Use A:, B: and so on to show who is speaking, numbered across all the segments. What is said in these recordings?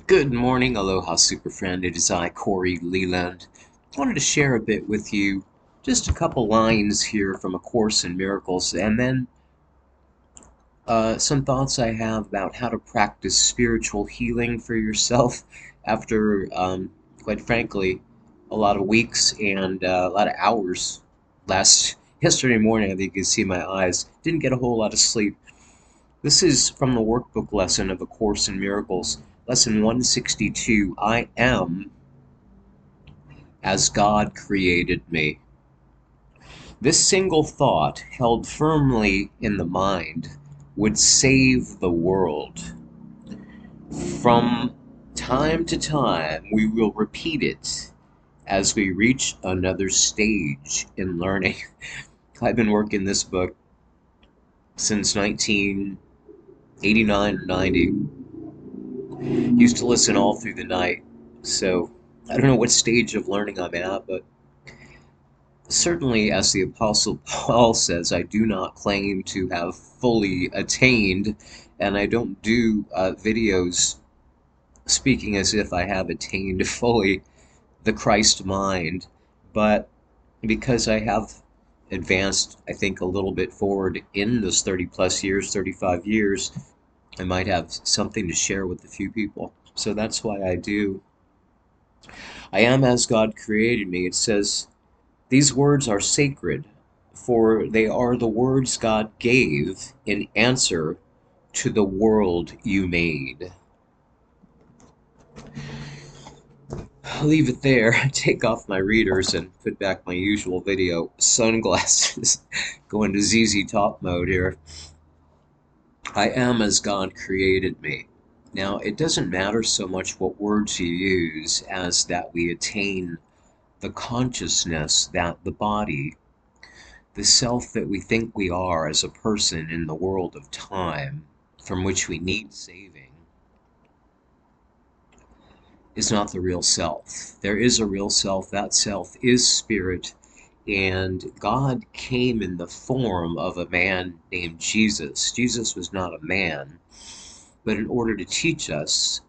A: Good morning, aloha super friend. It is I, Corey Leland. I wanted to share a bit with you, just a couple lines here from A Course in Miracles, and then some thoughts I have about how to practice spiritual healing for yourself after, quite frankly, a lot of weeks and a lot of hours. Yesterday morning, I think you can see my eyes. Didn't get a whole lot of sleep. This is from the workbook lesson of A Course in Miracles, lesson 162. I am as God created me. This single thought, held firmly in the mind, would save the world. From time to time, we will repeat it as we reach another stage in learning. I've been working this book since 1989 or 90. Used to listen all through the night, so I don't know what stage of learning I'm at, but certainly, as the Apostle Paul says, I do not claim to have fully attained, and I don't do videos speaking as if I have attained fully the Christ mind, but because I have advanced, I think, a little bit forward in those 30 plus years, 35 years, I might have something to share with a few people. So that's why I do. I am as God created me. It says, these words are sacred, for they are the words God gave in answer to the world you made. I'll leave it there, take off my readers, and put back my usual video sunglasses. Go into ZZ Top mode here. I am as God created me. Now, it doesn't matter so much what words you use as that we attain the consciousness that the body, the self that we think we are as a person in the world of time, from which we need saving, is not the real self. There is a real self. That self is spirit, and God came in the form of a man named Jesus. Jesus was not a man, but in order to teach us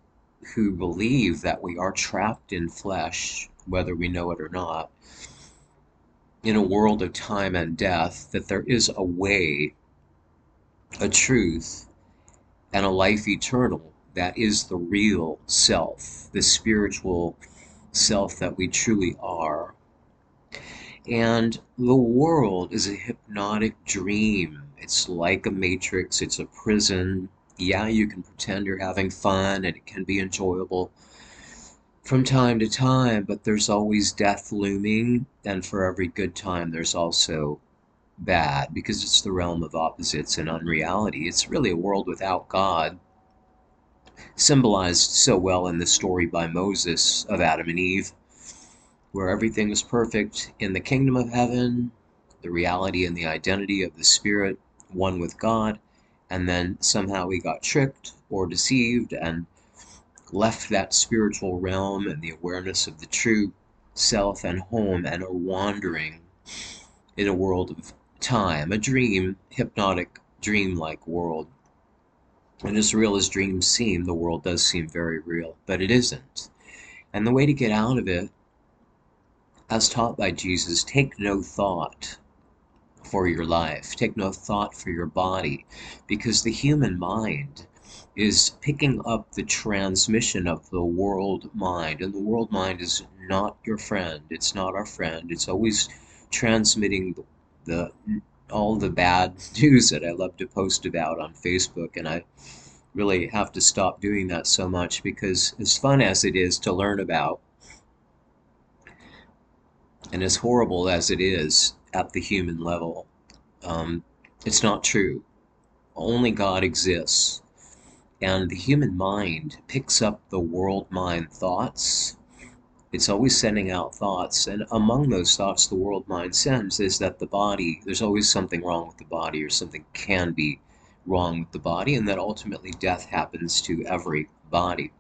A: who believe that we are trapped in flesh, whether we know it or not, in a world of time and death, that there is a way, a truth, and a life eternal that is the real self, the spiritual self that we truly are. And the world is a hypnotic dream. It's like a matrix, it's a prison. Yeah, you can pretend you're having fun and it can be enjoyable from time to time, but there's always death looming, and for every good time there's also bad, because it's the realm of opposites and unreality. It's really a world without God, symbolized so well in the story by Moses of Adam and Eve, where everything is perfect in the kingdom of heaven, the reality and the identity of the spirit, one with God, and then somehow we got tricked or deceived and left that spiritual realm and the awareness of the true self and home, and are wandering in a world of time, a dream, hypnotic, dreamlike world. And as real as dreams seem, the world does seem very real, but it isn't. And the way to get out of it, as taught by Jesus, take no thought for your life, take no thought for your body, because the human mind is picking up the transmission of the world mind, and the world mind is not your friend. It's not our friend. It's always transmitting the all the bad news that I love to post about on Facebook, and I really have to stop doing that so much, because as fun as it is to learn about, and as horrible as it is at the human level, it's not true. Only God exists. And the human mind picks up the world mind thoughts. It's always sending out thoughts. And among those thoughts the world mind sends is that the body, there's always something wrong with the body, or something can be wrong with the body, and that ultimately death happens to every body.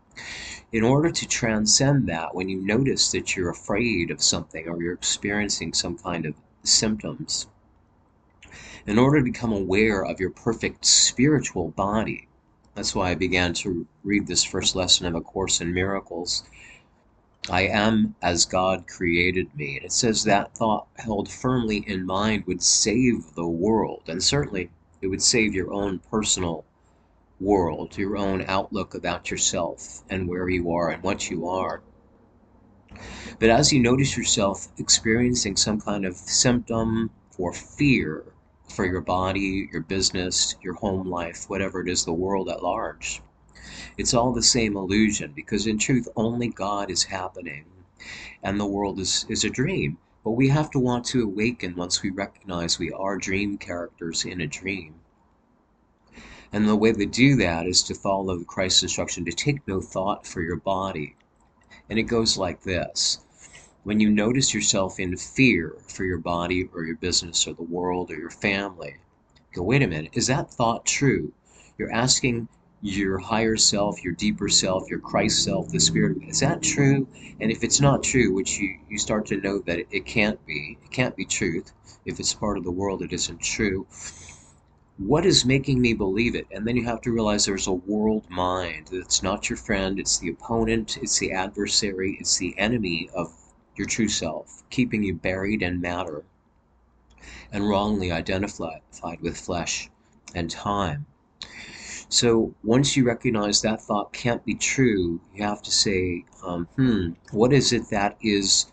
A: In order to transcend that, when you notice that you're afraid of something or you're experiencing some kind of symptoms, in order to become aware of your perfect spiritual body, That's why I began to read this first lesson of A Course in Miracles. I am as God created me. And it says that thought held firmly in mind would save the world. And certainly it would save your own personal world, your own outlook about yourself and where you are and what you are. But as you notice yourself experiencing some kind of symptom or fear for your body, your business, your home life, whatever it is, the world at large, it's all the same illusion, because in truth only God is happening and the world is a dream. But we have to want to awaken once we recognize we are dream characters in a dream. And the way to do that is to follow Christ's instruction to take no thought for your body. And it goes like this. When you notice yourself in fear for your body or your business or the world or your family, go, wait a minute, is that thought true? You're asking your higher self, your deeper self, your Christ self, the Spirit, is that true? And if it's not true, which you start to know that it can't be truth. If it's part of the world, it isn't true. What is making me believe it? And then you have to realize there's a world mind. It's not your friend, it's the opponent, it's the adversary, it's the enemy of your true self, keeping you buried in matter and wrongly identified with flesh and time. So once you recognize that thought can't be true, you have to say, what is it that is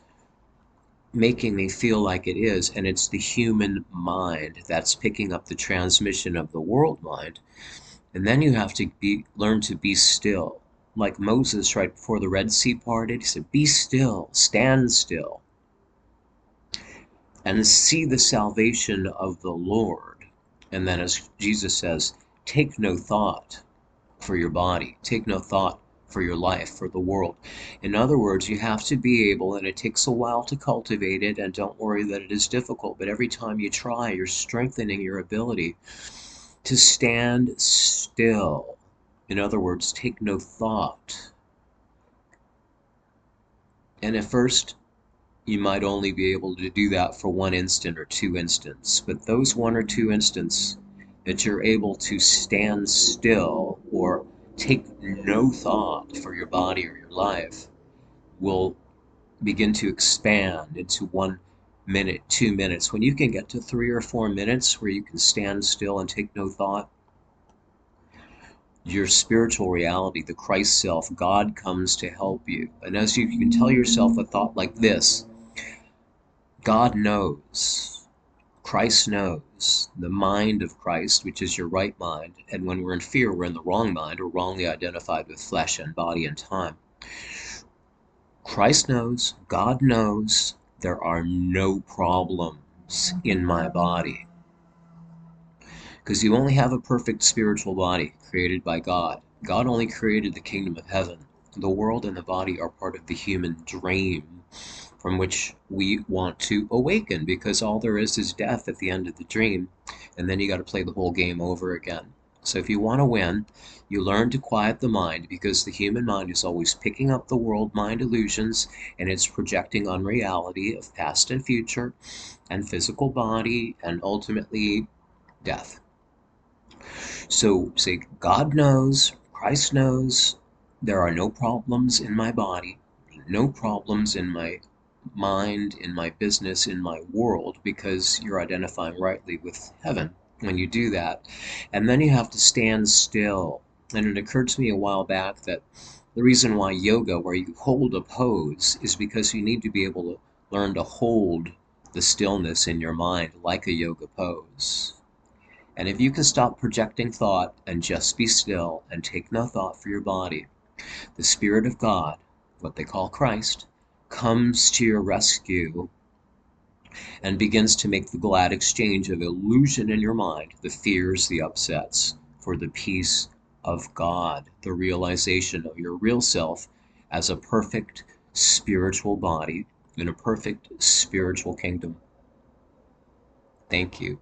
A: making me feel like it is? And it's the human mind that's picking up the transmission of the world mind. And then you have to learn to be still. Like Moses right before the Red Sea parted, he said, be still, stand still, and see the salvation of the Lord. And then as Jesus says, take no thought for your body, take no thought for your life, for the world. In other words, you have to be able, and it takes a while to cultivate it, and don't worry that it is difficult, but every time you try, you're strengthening your ability to stand still. In other words, take no thought. And at first, you might only be able to do that for 1 instant or 2 instants, but those 1 or 2 instants that you're able to stand still or take no thought for your body or your life will begin to expand into 1 minute, 2 minutes. When you can get to 3 or 4 minutes where you can stand still and take no thought, your spiritual reality, the Christ self, God comes to help you. And as you can tell yourself a thought like this, God knows, Christ knows, the mind of Christ, which is your right mind. And when we're in fear, we're in the wrong mind, or wrongly identified with flesh and body and time. Christ knows, God knows, there are no problems in my body. Because you only have a perfect spiritual body created by God. God only created the kingdom of heaven. The world and the body are part of the human dream from which we want to awaken, because all there is death at the end of the dream, and then you got to play the whole game over again. So if you want to win, you learn to quiet the mind, because the human mind is always picking up the world mind illusions, and it's projecting unreality of past and future and physical body and ultimately death. So say, God knows, Christ knows, there are no problems in my body, no problems in my mind, in my business, in my world, because you're identifying rightly with heaven when you do that. And then you have to stand still. And it occurred to me a while back that the reason why yoga, where you hold a pose, is because you need to be able to learn to hold the stillness in your mind like a yoga pose. And if you can stop projecting thought and just be still and take no thought for your body, the Spirit of God, what they call Christ, comes to your rescue and begins to make the glad exchange of illusion in your mind, the fears, the upsets, for the peace of God, the realization of your real self as a perfect spiritual body in a perfect spiritual kingdom. Thank you.